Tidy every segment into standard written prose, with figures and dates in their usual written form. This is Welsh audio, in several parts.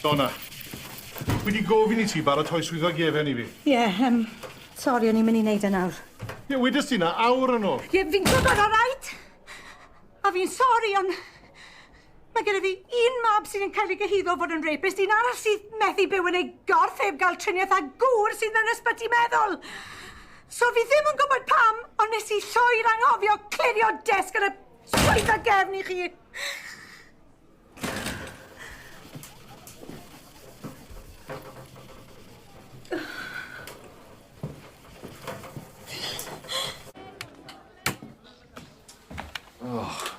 Donna, wedi gofyn I ti baratoi swyddog gefen I fi. Sori, o'n i'n mynd I wneud e nawr. Wedys ti na awr yn ôl. Fi'n gwybod o right. A fi'n sori, ond mae gyda fi un mab sydd yn cael ei gyhuddo fod yn rapist, un arall sydd methu byw yn ei gorff heb gael triniaeth a gŵr sydd yn ysbyty meddwl. So fi ddim yn gwybod pam, ond nes I llwyr anghofio clirio desg ar y swyddog gefn I chi.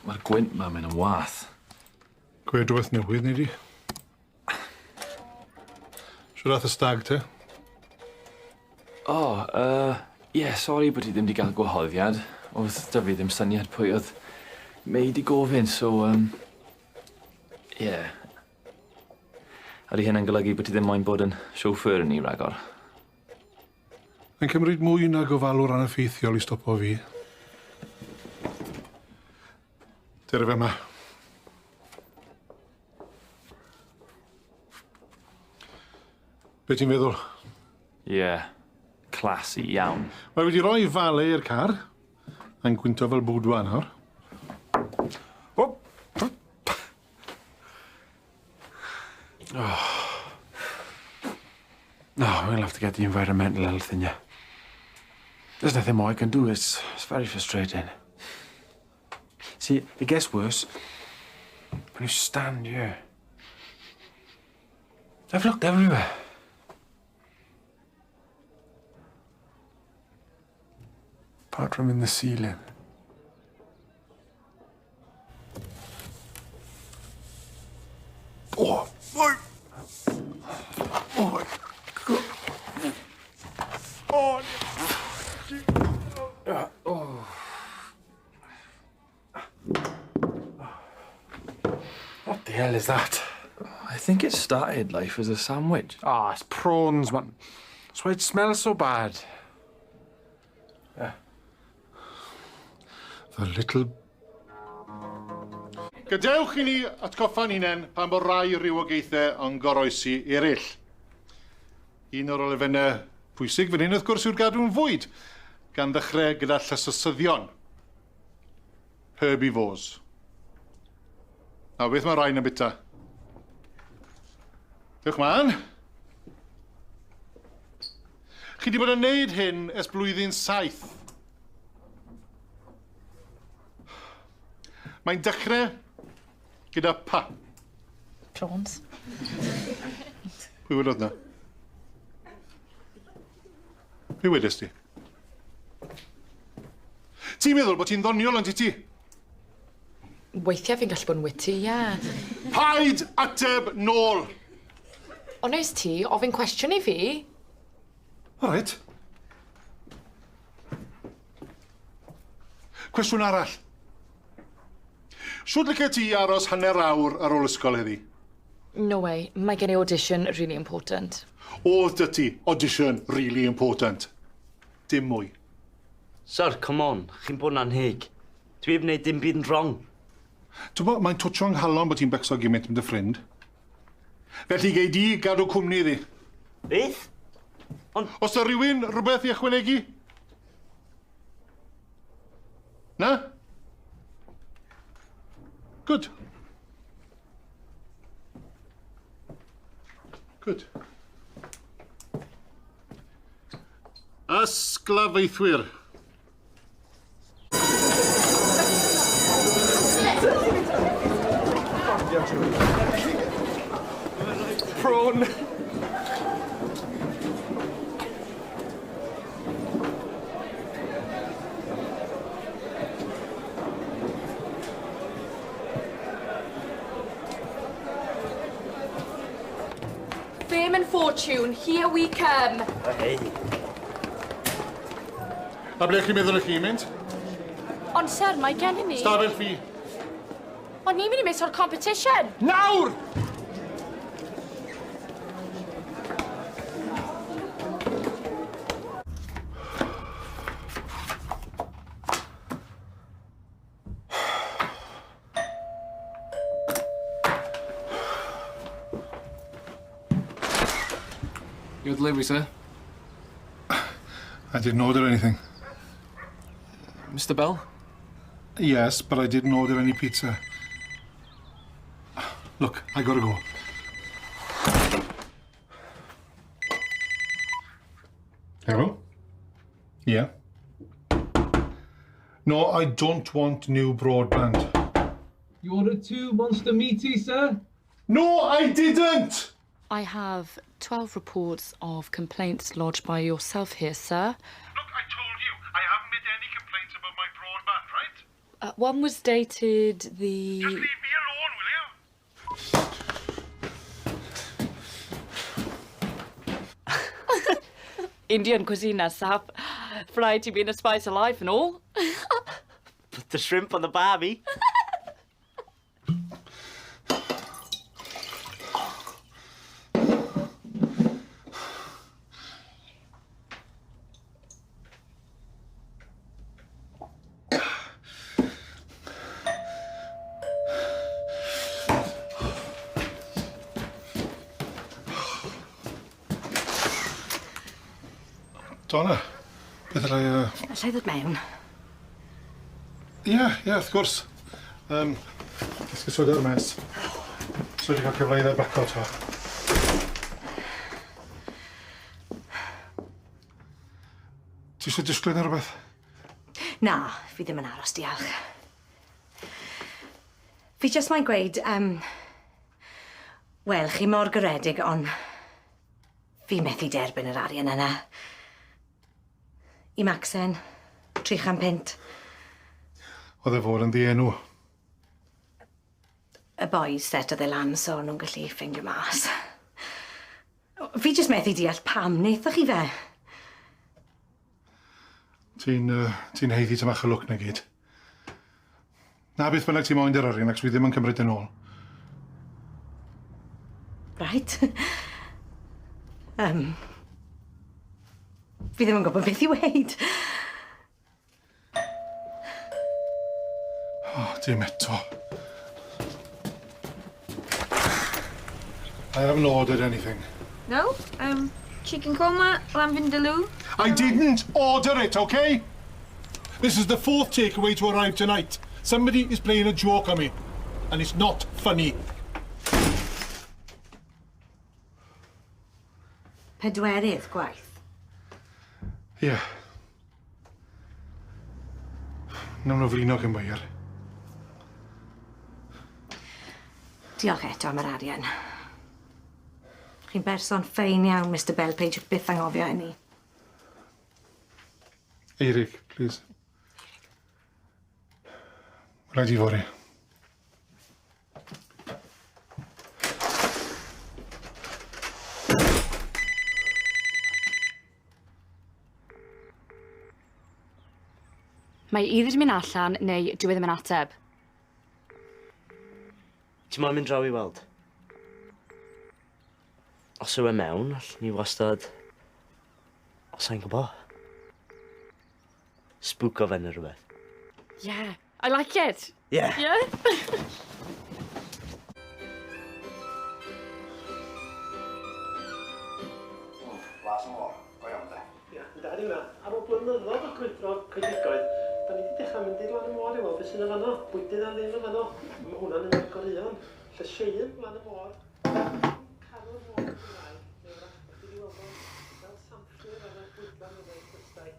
Mae'r gwynt ma'n mynd yn wath. Gwedweth newydd, ni di. Siwr ath y stag, te? Sori bod I ddim wedi cael gwahoddiad. Oedd da fi ddim syniad pwy oedd Mei di gofyn, so, Ydy hynna'n golygu bod I ddim moyn bod yn siwffyr yn I ragor? Mae'n cymryd mwy na gofalwr aneffeithiol I stopo fi. Dyr fe yma. Be ti'n feddwl? Classy iawn. Mae wedi rhoi fale i'r car, a'n gwynto fel bwdwa nawr. No, we'll have to get the environmental health in you. There's nothing more I can do. It's very frustrating. See, it gets worse when you stand here. I've looked everywhere. Apart from in the ceiling. Oh my God. What the hell is that? I think it started life as a sandwich. It's prawns, man. That's why it smells so bad. The little... Gadewch I ni atgoffa'n hunain pan bod rai rywogaethau yn goroesi eraill. Un o'r olefennau pwysig fan hyn wrth gwrs yw'r gadw'n fwyd, gan ddechrau gyda llysysyddion. Herbivores. A beth mae rhain yn bita? Diolch man. Chi wedi bod yn neud hyn ers blwyddyn 7. Mae'n dechrau gyda pa? Prawns. Pwy wedodd na? Pwy wedys ti? Ti'n meddwl bod ti'n ddoniol ond I ti? Weithiau fi'n gallu bod yn witty, Paid ateb nôl! Oes ti, ofyn cwestiwn I fi. All right. Cwestiwn arall. Siwr licio ti aros hanner awr ar ôl ysgol heddi? No way, mae gen I audition really important. Oedd dy ti audition really important? Dim mwy. Sir, come on, chi'n bod yn anheg. Dwi heb wneud dim byd yn wrong. Ti'n bod, mae'n twtio nghalon bod ti'n becso gymaint yn dy ffrind. Felly gei di gadw cwmni iddi. Beth? Os da rhywun rhywbeth I ychwanegu? Na? Good. Good. Ysglafaethwyr. Prawn. Fame and fortune, here we come. Hey. A ble chi'n meddwl chi mynd? Ond sir, mae gen I ni... Stafell fi. Ond ni'n mynd I miss o'r competition. Nawr! Your delivery, sir. I didn't order anything. Mr. Bell? Yes, but I didn't order any pizza. Look, I gotta go. Hello? Yeah? No, I don't want new broadband. You ordered 2 monster meaty, sir? No, I didn't! I have 12 reports of complaints lodged by yourself here, sir. Look, I told you, I haven't made any complaints about my broadband, right? One was dated the... Just leave me alone, will you? Indian cuisine, sap. Variety being a spice of life and all. Put the shrimp on the barbie. Donna, beth I... Lle ddod mewn? Ie, wrth gwrs. Ysgu swyd ar mes. So wedi cael cyfle i ddau baco to. Ti eisiau disgled ar rhywbeth? Na, fi ddim yn aros, diolch. Fi jyst mae'n gweud, wel, chi mor garedig, ond fi methu derbyn yr arian yna. I Maxen, 300 pint. Oedd e fod yn ddienw. Y boys setodd e lan so nhw'n gallu ffindio mas. Fi jyst methu deall pam wnaethoch chi fe. Ti'n heiddi tymach y lwc na gyd. Na beth bynnag ti'n moyn yr arian ac fi ddim yn cymryd yn ôl. Right. Fi ddim yn gwybod beth i weid. Dim eto. I haven't ordered anything. No? Chicken coma, lamb vindaloo. I didn't order it, okay? This is the 4th takeaway to arrive tonight. Somebody is playing a joke on me. And it's not funny. Pedwerydd gwaith. Ie. Nawn nhw flino cyn boiar. Diolch eto am yr arian. Chi'n berson ffein iawn, Mr Bell, peidiwch byth angofio hynny. Eurig, please. Rhaid i fori. Mae either yn mynd allan neu dwi ddim yn ateb. Ti'n moyn mynd draw i weld? Os yw e mewn, all ni wastad... Os sa'n gwybod. Spwco fe neu rhywbeth. Yeah, I like it. Yeah. Yeah? Glas o môr, go iawn de. Ie, da ni mewn. Ar ôl blynyddoedd o gwydro coedigoedd, da ni wedi dechrau mynd i lan y môr i weld beth sy'n y fanno. Bwydydd am ddim y fanno. Mae hwnna'n un o'r goreuon. Llyseien lan y môr. Canol môr yn Gymraeg. Neu wrach, wedi weld o'n fel samffwyr ar y bwydlan yn ei cwstau.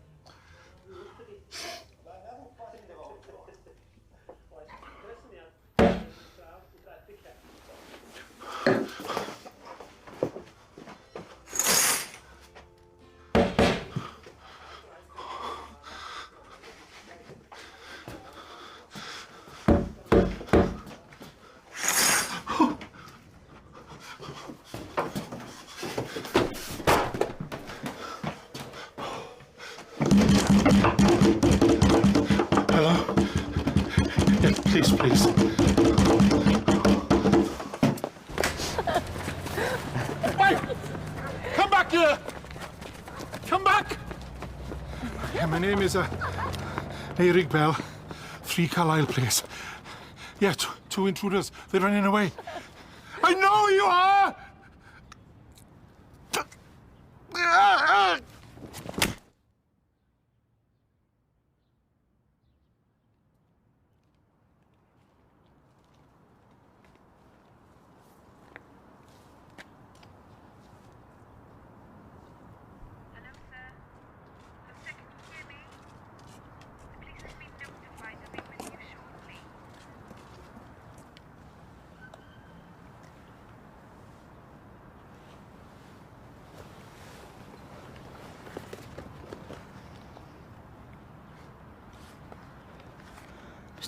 Please. Hey! Come back here! Come back! Yeah, my name is Eurig Bell. 3 Carlisle Place. Yeah, two intruders. They're running away. I know you are!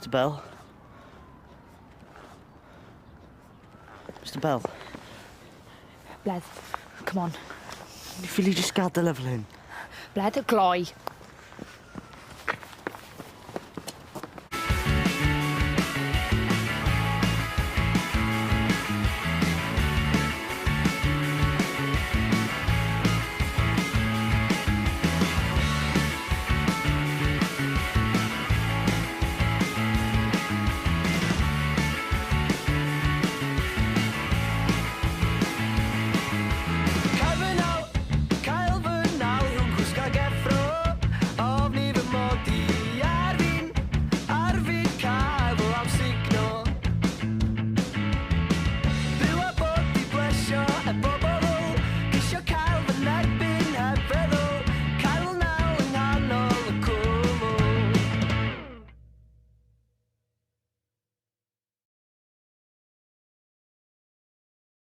Mr. Bell? Mr. Bell? Bledd, come on. Ni ffili just gadael efo hyn. Bledd, gloi.